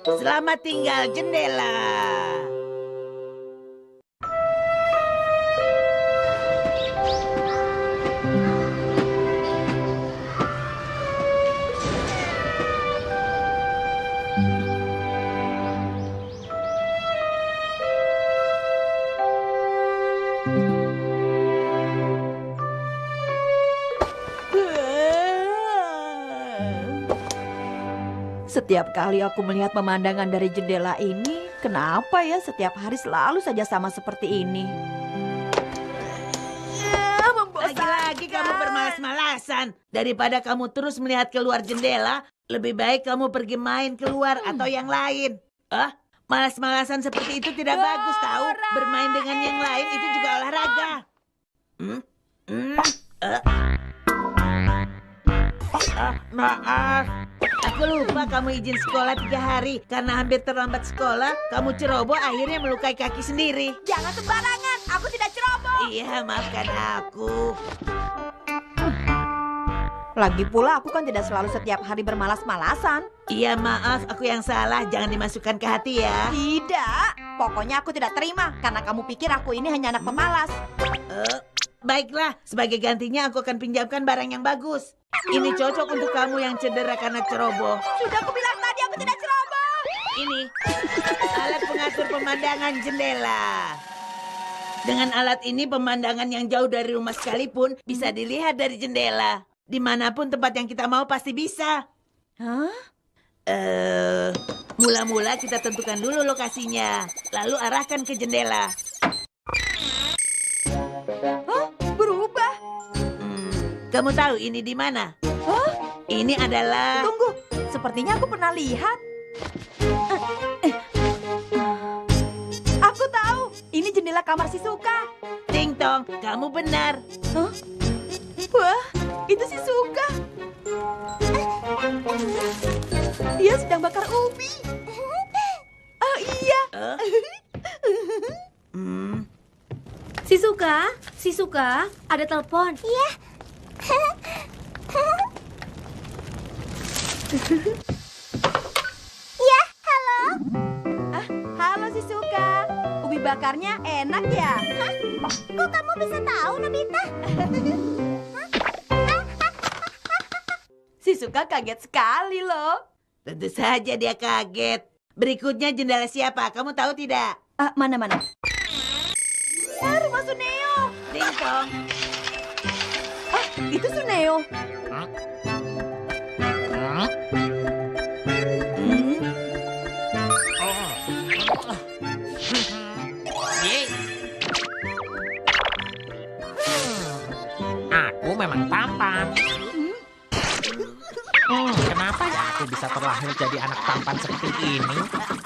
Selamat tinggal jendela. Setiap kali aku melihat pemandangan dari jendela ini, kenapa ya setiap hari selalu saja sama seperti ini? Lagi-lagi kamu bermalas-malasan. Daripada kamu terus melihat keluar jendela, lebih baik kamu pergi main keluar atau yang lain. Malas-malasan seperti itu tidak bagus tahu. Bermain dengan yang lain itu juga olahraga. Maaf. Aku lupa kamu izin sekolah 3 hari. Karena hampir terlambat sekolah, kamu ceroboh akhirnya melukai kaki sendiri. Jangan sembarangan, aku tidak ceroboh. Iya, maafkan aku. Lagi pula aku kan tidak selalu setiap hari bermalas-malasan. Iya, maaf, aku yang salah. Jangan dimasukkan ke hati ya. Tidak, pokoknya aku tidak terima karena kamu pikir aku ini hanya anak pemalas. Baiklah, sebagai gantinya aku akan pinjamkan barang yang bagus. Ini cocok untuk kamu yang cedera karena ceroboh. Sudah aku bilang tadi aku tidak ceroboh. Ini alat pengatur pemandangan jendela. Dengan alat ini pemandangan yang jauh dari rumah sekalipun bisa dilihat dari jendela. Dimanapun tempat yang kita mau pasti bisa. Hah? Mula-mula kita tentukan dulu lokasinya. Lalu arahkan ke jendela. Hah? Berubah? Kamu tahu ini di mana? Hah? Ini adalah... Tunggu, sepertinya aku pernah lihat. Aku tahu, ini jendela kamar si Suka. Ting Tong, kamu benar. Hah? Wah, itu si Suka. Dia sedang bakar ubi. Oh iya. Si Suka, ada telepon. Iya. Ya, halo. Halo si Suka. Ubi bakarnya enak ya? Hah? Kok kamu bisa tahu, Nobita? Si Suka kaget sekali loh. Tentu saja dia kaget. Berikutnya jendela siapa? Kamu tahu tidak? Mana? Rumah Suneo. Ting Tong. Itu Suneo. Aku memang tampan. Kenapa ya aku bisa terlahir jadi anak tampan seperti ini?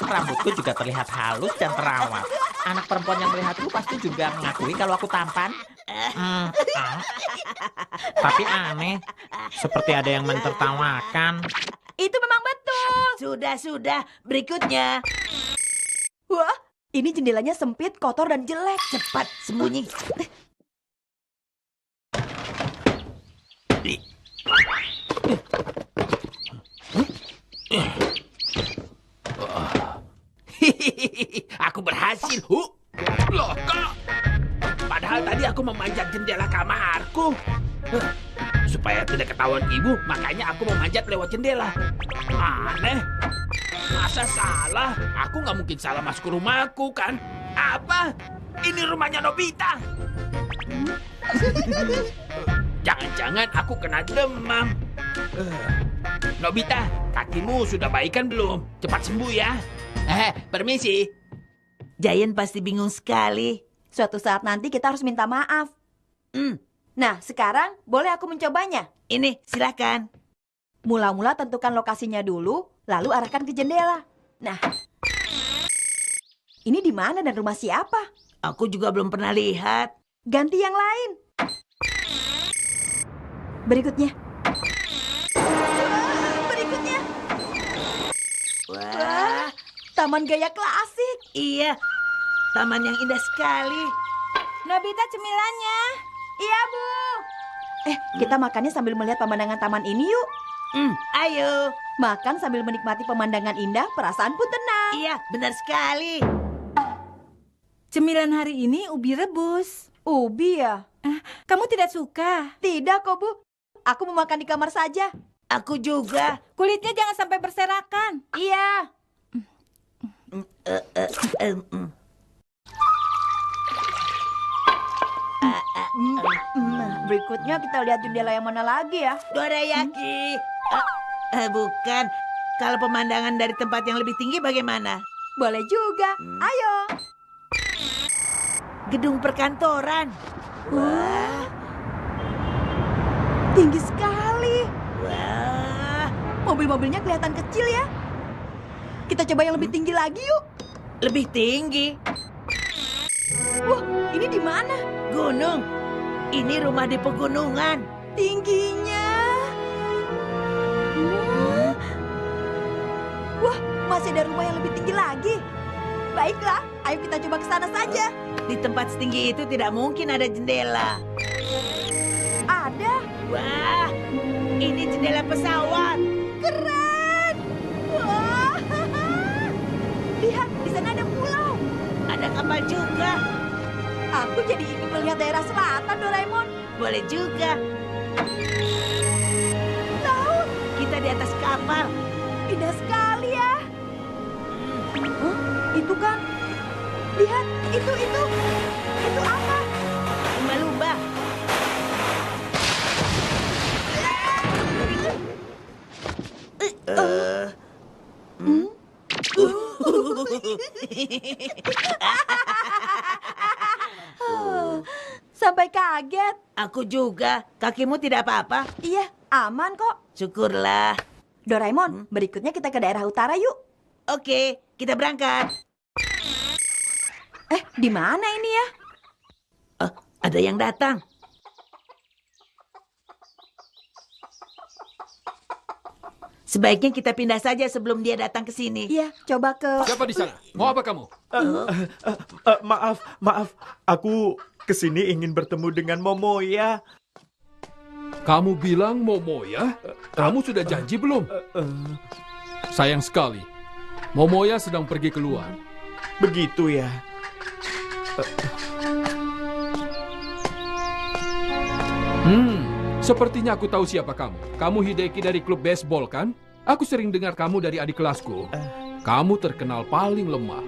Rambutku juga terlihat halus dan terawat. Anak perempuan yang melihatku pasti juga mengakui kalau aku tampan. Tapi aneh, seperti ada yang mentertawakan. Itu memang betul. Sudah. Berikutnya. Wah, ini jendelanya sempit, kotor, dan jelek. Cepat, sembunyi. Aku berhasil. Loh, kok? Padahal tadi aku memanjat jendela kamarku. Supaya tidak ketahuan ibu, makanya aku memanjat lewat jendela. Aneh. Masa salah? Aku nggak mungkin salah masuk ke rumahku, kan? Apa? Ini rumahnya Nobita. Jangan-jangan aku kena demam. Nobita, kakimu sudah baikan belum? Cepat sembuh ya. Permisi. Giant pasti bingung sekali. Suatu saat nanti kita harus minta maaf. Nah, sekarang boleh aku mencobanya? Ini, silakan. Mula-mula tentukan lokasinya dulu, lalu arahkan ke jendela. Nah, ini di mana dan rumah siapa? Aku juga belum pernah lihat. Ganti yang lain. Berikutnya. Berikutnya. Wah, Taman gaya klasik. iya. Taman yang indah sekali. Nobita cemilannya. Iya, Bu. Kita makannya sambil melihat pemandangan taman ini yuk. Ayo. Makan sambil menikmati pemandangan indah, perasaan pun tenang. Iya, benar sekali. Cemilan hari ini ubi rebus. Ubi ya? Kamu tidak suka? Tidak kok, Bu. Aku mau makan di kamar saja. Aku juga. Kulitnya jangan sampai berserakan. Iya. Berikutnya kita lihat jendela yang mana lagi ya? Dorayaki. Bukan. Kalau pemandangan dari tempat yang lebih tinggi bagaimana? Boleh juga. Ayo. Gedung perkantoran. Wah, Tinggi sekali. wah. Mobil-mobilnya kelihatan kecil ya. Kita coba yang lebih tinggi lagi yuk. Lebih tinggi. Wah, ini di mana? Gunung. Ini rumah di pegunungan. Tingginya. Wah, masih ada rumah yang lebih tinggi lagi. Baiklah, ayo kita coba ke sana saja. Di tempat setinggi itu tidak mungkin ada jendela. Ada. Wah, ini jendela pesawat. Keren. Wah. Lihat, di sana ada pulau. Ada kapal juga. Aku jadi ingin melihat daerah selatan, Doraemon. Boleh juga. Laut, Kita di atas kapal. indah sekali ya. Hah? Itu kan? Lihat, itu. Itu apa? Lumba-lumba. Sampai kaget. Aku juga. Kakimu tidak apa-apa? Iya, aman kok. Syukurlah. Doraemon, berikutnya kita ke daerah utara yuk. Oke, kita berangkat. Di mana ini ya? Ada yang datang. Sebaiknya kita pindah saja sebelum dia datang ke sini. Iya, coba ke... Siapa di sana? Mau apa kamu? Maaf. Aku kesini ingin bertemu dengan Momoya. Kamu bilang Momoya? Kamu sudah janji belum? Sayang sekali. Momoya sedang pergi keluar. Begitu ya. Sepertinya aku tahu siapa kamu. Kamu Hideki dari klub baseball, kan? Aku sering dengar kamu dari adik kelasku. Kamu terkenal paling lemah.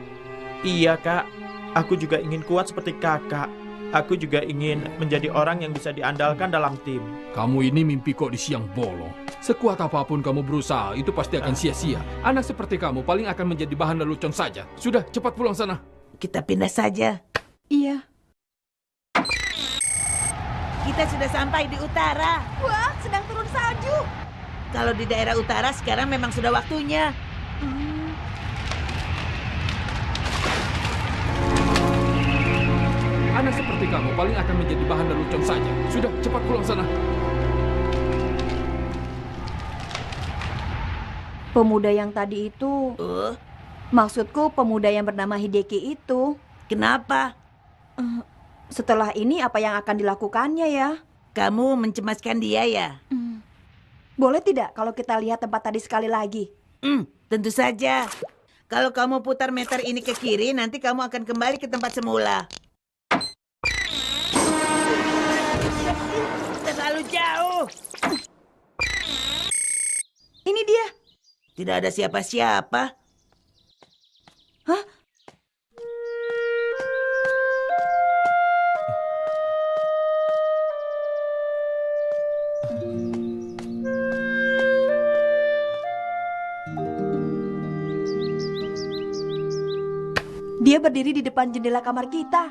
Iya, Kak. Aku juga ingin kuat seperti Kakak. Aku juga ingin menjadi orang yang bisa diandalkan dalam tim. Kamu ini mimpi kok di siang bolong. Sekuat apapun kamu berusaha, itu pasti akan sia-sia. Anak seperti kamu paling akan menjadi bahan lelucon saja. Sudah, cepat pulang sana. Kita pindah saja. Iya. Kita sudah sampai di utara. Wah, sedang turun salju. Kalau di daerah utara sekarang memang sudah waktunya. Anak seperti kamu paling akan menjadi bahan lelucon saja. Sudah, cepat pulang sana. Pemuda yang tadi itu, maksudku pemuda yang bernama Hideki itu. Kenapa? Setelah ini apa yang akan dilakukannya ya? Kamu mencemaskan dia ya? Boleh tidak kalau kita lihat tempat tadi sekali lagi? Tentu saja. Kalau kamu putar meter ini ke kiri, nanti kamu akan kembali ke tempat semula. Terlalu jauh. Ini dia. Tidak ada siapa-siapa. Hah? Dia berdiri di depan jendela kamar kita.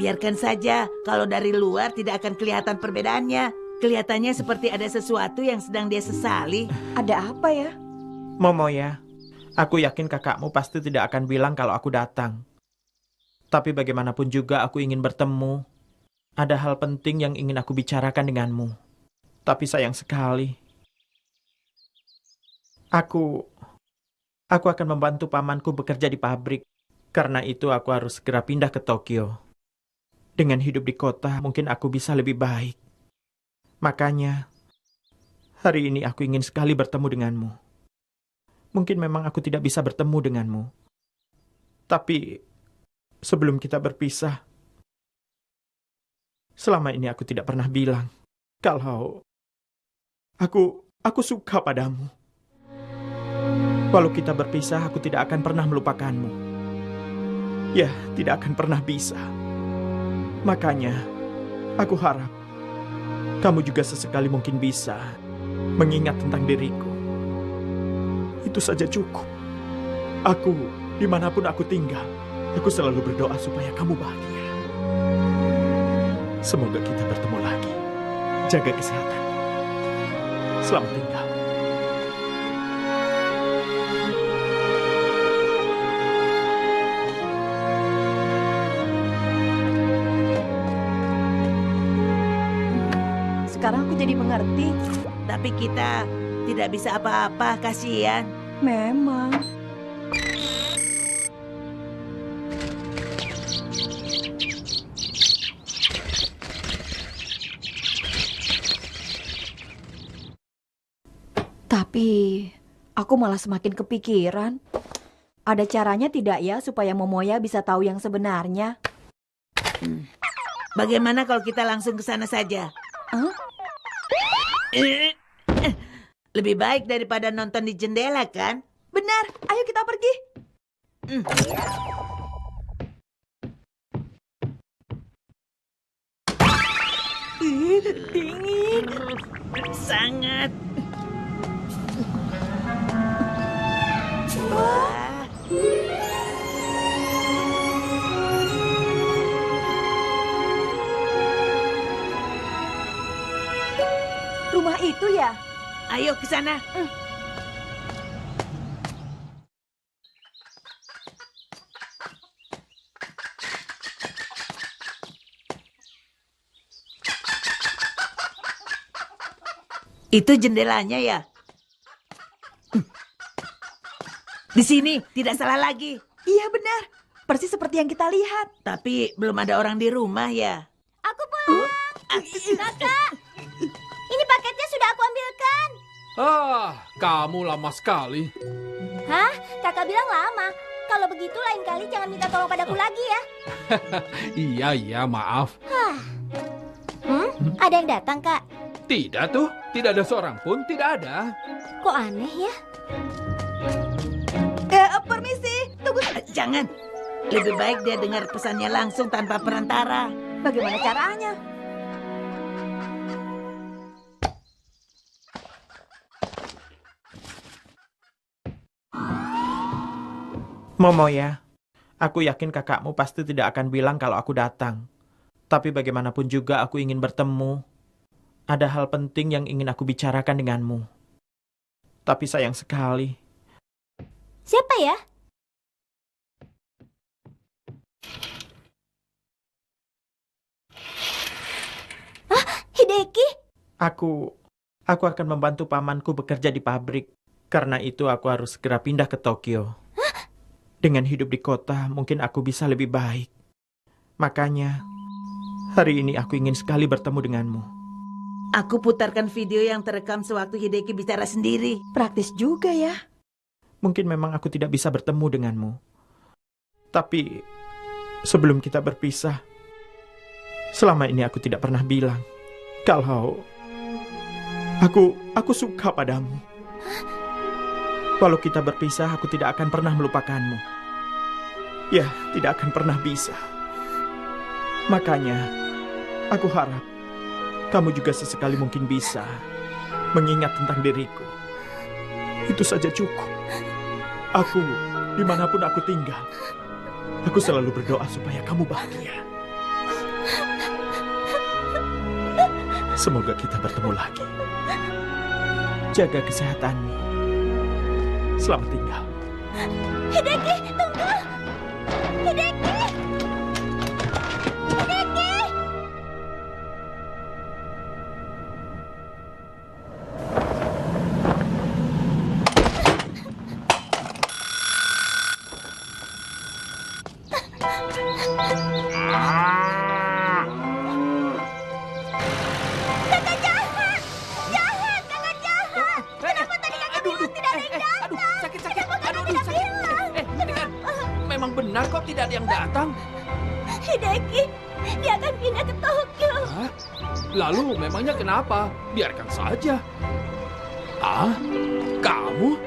Biarkan saja, kalau dari luar tidak akan kelihatan perbedaannya. Kelihatannya seperti ada sesuatu yang sedang dia sesali. Ada apa ya? Momoya, aku yakin kakakmu pasti tidak akan bilang kalau aku datang. Tapi bagaimanapun juga aku ingin bertemu. Ada hal penting yang ingin aku bicarakan denganmu. Tapi sayang sekali. Aku akan membantu pamanku bekerja di pabrik. Karena itu aku harus segera pindah ke Tokyo. Dengan hidup di kota mungkin aku bisa lebih baik. Makanya Hari ini aku ingin sekali bertemu denganmu. Mungkin memang aku tidak bisa bertemu denganmu. Tapi sebelum kita berpisah, selama ini aku tidak pernah bilang kalau aku suka padamu. Walau kita berpisah, aku tidak akan pernah melupakanmu. Ya, tidak akan pernah bisa. Makanya, aku harap kamu juga sesekali mungkin bisa mengingat tentang diriku. Itu saja cukup. Aku, dimanapun aku tinggal, aku selalu berdoa supaya kamu bahagia. Semoga kita bertemu lagi. Jaga kesehatan. Selamat tinggal. Sekarang aku jadi mengerti. Tapi kita tidak bisa apa-apa, kasihan. Memang. Tapi aku malah semakin kepikiran. Ada caranya tidak ya supaya Momoya bisa tahu yang sebenarnya? Bagaimana kalau kita langsung ke sana saja? Hah? Lebih baik daripada nonton di jendela, kan? Benar, ayo kita pergi. Dingin. Sangat. Wah. Rumah itu ya? Ayo ke sana. Itu jendelanya ya? Di sini, tidak salah lagi. Iya benar, persis seperti yang kita lihat. Tapi belum ada orang di rumah ya? Aku pulang. Kakak, ini paketnya sudah aku ambilkan. Ah, kamu lama sekali. Hah? Kakak bilang lama. Kalau begitu lain kali jangan minta tolong padaku lagi ya. Iya, maaf. Ada yang datang, Kak? Tidak tuh, tidak ada seorang pun, tidak ada. Kok aneh ya? Permisi, tunggu. Jangan. Lebih baik dia dengar pesannya langsung tanpa perantara. Bagaimana caranya? Momoya, aku yakin kakakmu pasti tidak akan bilang kalau aku datang. Tapi bagaimanapun juga aku ingin bertemu. Ada hal penting yang ingin aku bicarakan denganmu. Tapi sayang sekali. Siapa ya? Hideki? Aku akan membantu pamanku bekerja di pabrik. Karena itu aku harus segera pindah ke Tokyo. Dengan hidup di kota, mungkin aku bisa lebih baik. Makanya, hari ini aku ingin sekali bertemu denganmu. Aku putarkan video yang terekam sewaktu Hideki bicara sendiri. Praktis juga ya. Mungkin memang aku tidak bisa bertemu denganmu. Tapi, sebelum kita berpisah, selama ini aku tidak pernah bilang kalau aku suka padamu. Walau kita berpisah, aku tidak akan pernah melupakanmu. Ya, tidak akan pernah bisa. Makanya, aku harap kamu juga sesekali mungkin bisa mengingat tentang diriku. Itu saja cukup. Aku, dimanapun aku tinggal, aku selalu berdoa supaya kamu bahagia. Semoga kita bertemu lagi. Jaga kesehatanmu. Selamat tinggal. Hideki, tunggu! Hideki! Hideki! Kakak jahat! Jahat! Kakak jahat! benar kok tidak ada yang datang. Hideki, dia akan pindah ke Tokyo. Hah? Lalu memangnya kenapa? Biarkan saja. Ah, kamu?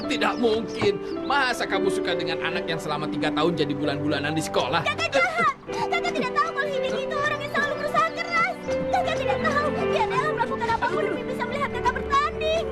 Tidak mungkin. Masa kamu suka dengan anak yang selama 3 tahun jadi bulan-bulanan di sekolah? Kakak jahat. Kakak tidak tahu kalau Hideki itu orang yang selalu berusaha keras. Kakak tidak tahu dia rela melakukan apapun demi bisa melihat kakak bertanding.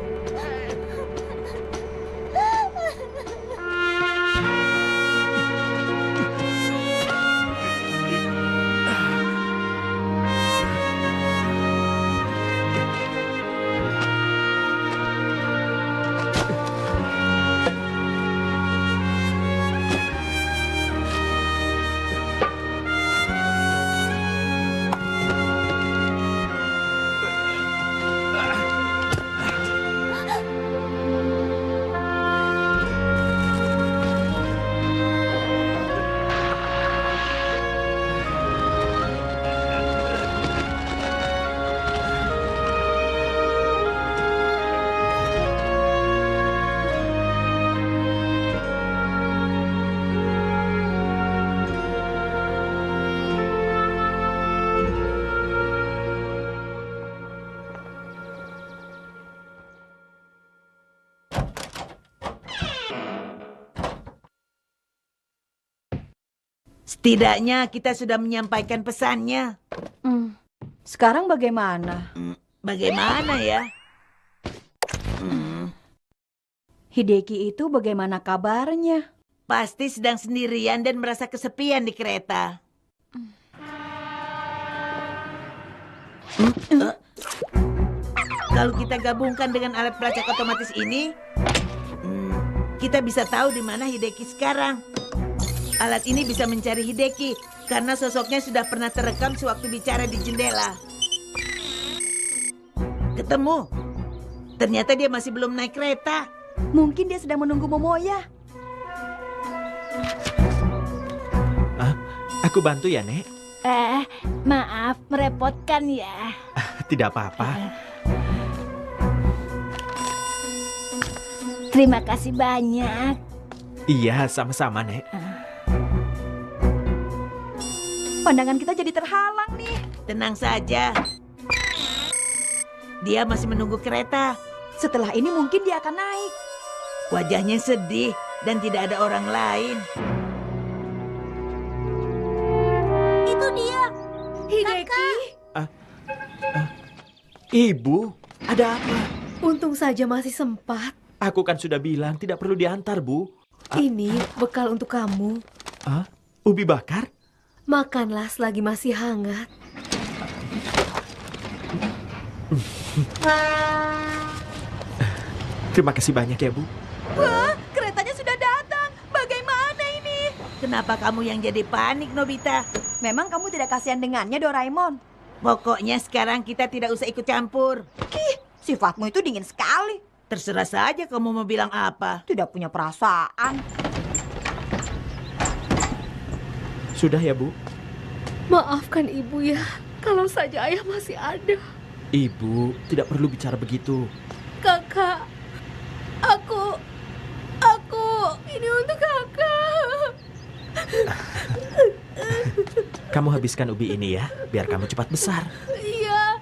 Setidaknya kita sudah menyampaikan pesannya. Sekarang bagaimana? Bagaimana ya? Hideki itu bagaimana kabarnya? Pasti sedang sendirian dan merasa kesepian di kereta. Kalau kita gabungkan dengan alat pelacak otomatis ini, kita bisa tahu di mana Hideki sekarang. Alat ini bisa mencari Hideki karena sosoknya sudah pernah terekam sewaktu bicara di jendela. Ketemu. Ternyata dia masih belum naik kereta. Mungkin dia sedang menunggu Momoya. Aku bantu ya, Nek? Maaf merepotkan ya. Tidak apa-apa. Terima kasih banyak. Iya, sama-sama, Nek. Pandangan kita jadi terhalang nih. Tenang saja. Dia masih menunggu kereta. Setelah ini mungkin dia akan naik. Wajahnya sedih dan tidak ada orang lain. Itu dia. Hideki, Ibu, ada apa? untung saja masih sempat. Aku kan sudah bilang tidak perlu diantar, Bu. Ini bekal untuk kamu. Ubi bakar? Makanlah selagi masih hangat. Terima kasih banyak ya, Bu. Wah, keretanya sudah datang. Bagaimana ini? Kenapa kamu yang jadi panik, Nobita? Memang kamu tidak kasihan dengannya, Doraemon? Pokoknya sekarang kita tidak usah ikut campur. Sifatmu itu dingin sekali. Terserah saja kamu mau bilang apa. Tidak punya perasaan. Sudah ya, Bu? Maafkan ibu ya, kalau saja ayah masih ada. Ibu, tidak perlu bicara begitu. Kakak, aku, ini untuk kakak. Kamu habiskan ubi ini ya, biar kamu cepat besar. Iya.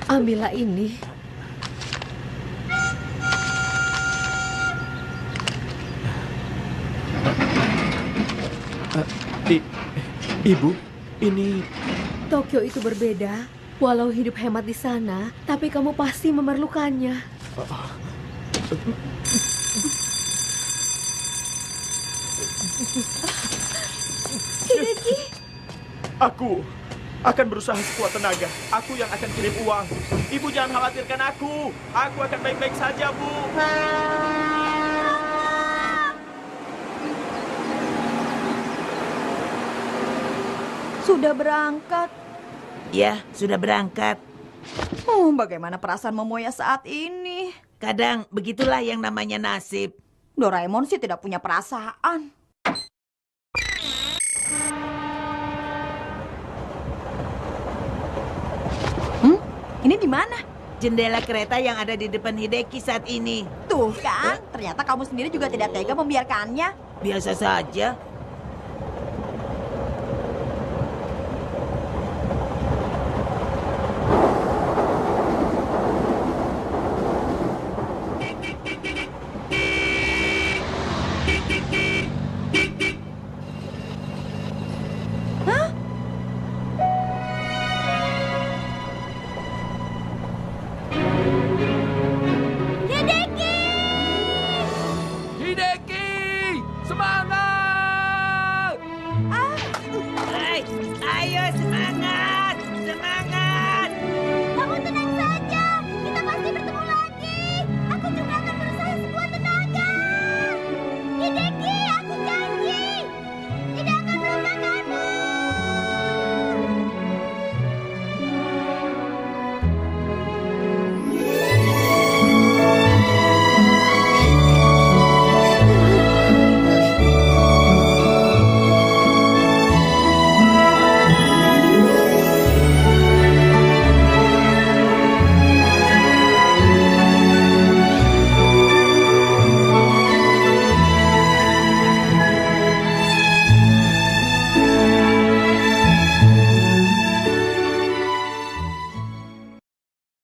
Ambillah ini. Ibu, ini... Tokyo itu berbeda. Walau hidup hemat di sana, tapi kamu pasti memerlukannya. Hideki. Aku akan berusaha sekuat tenaga. Aku yang akan kirim uang. Ibu jangan khawatirkan aku. Aku akan baik-baik saja, Bu. Sudah berangkat. Ya, sudah berangkat. Bagaimana perasaan Momoya saat ini? Kadang begitulah yang namanya nasib. Doraemon sih tidak punya perasaan. Ini di mana? Jendela kereta yang ada di depan Hideki saat ini. Tuh kan, ternyata kamu sendiri juga tidak tega membiarkannya. Biasa saja.